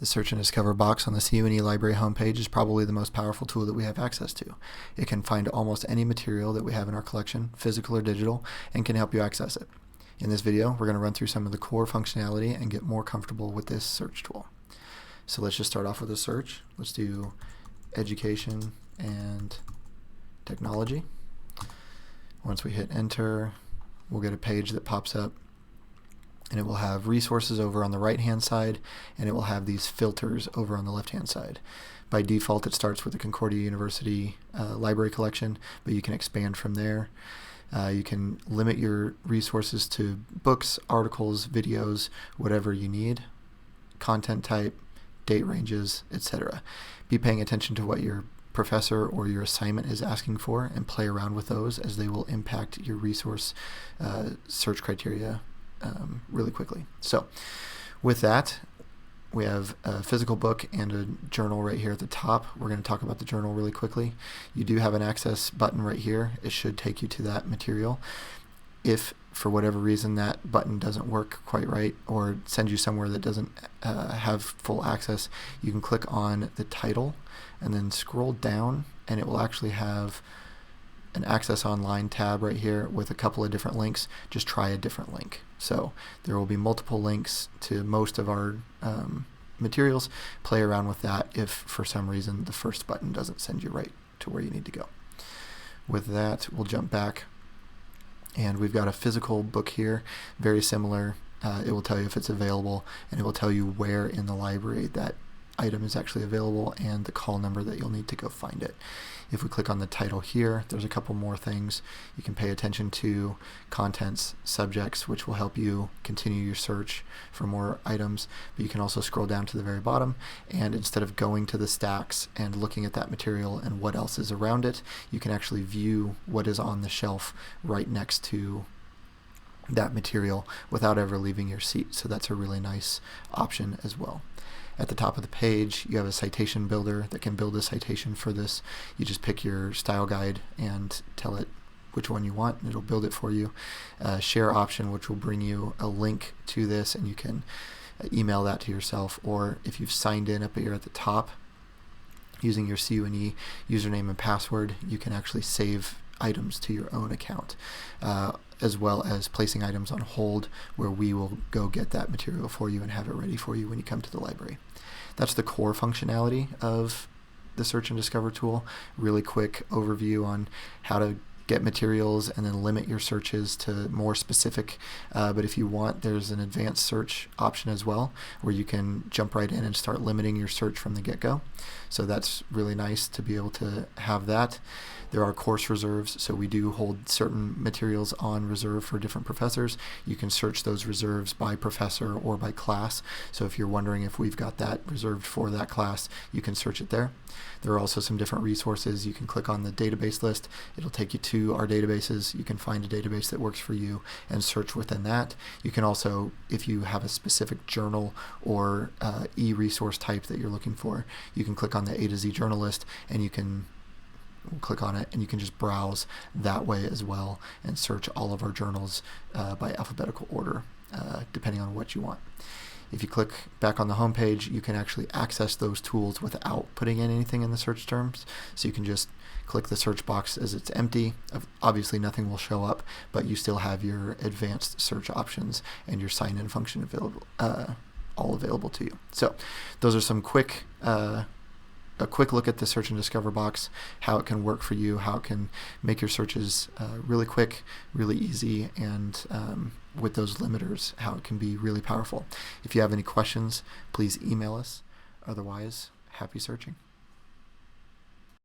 The Search and Discover box on the CUNY Library homepage is probably the most powerful tool that we have access to. It can find almost any material that we have in our collection, physical or digital, and can help you access it. In this video, we're going to run through some of the core functionality and get more comfortable with this search tool. So let's just start off with a search. Let's do education and technology. Once we hit enter, we'll get a page that pops up, and it will have resources over on the right hand side, and it will have these filters over on the left hand side. By default, it starts with the Concordia University library collection, but you can expand from there. You can limit your resources to books, articles, videos, whatever you need, content type, date ranges, etc. Be paying attention to what your professor or your assignment is asking for and play around with those, as they will impact your resource search criteria really quickly. So with that, we have a physical book and a journal right here at the top. We're going to talk about the journal really quickly. You do have an access button right here. It should take you to that material. If for whatever reason that button doesn't work quite right, or send you somewhere that doesn't have full access, you can click on the title and then scroll down, and it will actually have an Access Online tab right here with a couple of different links. Just try a different link. So there will be multiple links to most of our materials. Play around with that if for some reason the first button doesn't send you right to where you need to go. With that, we'll jump back, and we've got a physical book here, very similar. It will tell you if it's available, and it will tell you where in the library that item is actually available and the call number that you'll need to go find it. If we click on the title here, there's a couple more things you can pay attention to: contents, subjects, which will help you continue your search for more items. But you can also scroll down to the very bottom, and instead of going to the stacks and looking at that material and what else is around it, you can actually view what is on the shelf right next to that material without ever leaving your seat. So that's a really nice option as well. At the top of the page, you have a citation builder that can build a citation for this. You just pick your style guide and tell it which one you want, and it'll build it for you. Share option, which will bring you a link to this, and you can email that to yourself, or if you've signed in up here at the top using your CUNY username and password, you can actually save items to your own account, as well as placing items on hold, where we will go get that material for you and have it ready for you when you come to the library. That's the core functionality of the Search and Discover tool. Really quick overview on how to get materials and then limit your searches to more specific. But if you want, there's an advanced search option as well, where you can jump right in and start limiting your search from the get-go. So that's really nice to be able to have that. There are course reserves, so we do hold certain materials on reserve for different professors. You can search those reserves by professor or by class. So if you're wondering if we've got that reserved for that class, you can search it there. There are also some different resources. You can click on the database list. It'll take you to our databases. You can find a database that works for you and search within that. You can also, if you have a specific journal or e-resource type that you're looking for, you can click on the A to Z journal list, and you can click on it, and you can just browse that way as well and search all of our journals by alphabetical order, depending on what you want. If you click back on the home page, you can actually access those tools without putting in anything in the search terms. So you can just click the search box as it's empty. Obviously nothing will show up, but you still have your advanced search options and your sign-in function available, all available to you. So those are some quick a quick look at the Search and Discover box, how it can work for you, how it can make your searches really quick, really easy, and with those limiters, how it can be really powerful. If you have any questions, please email us. Otherwise, happy searching.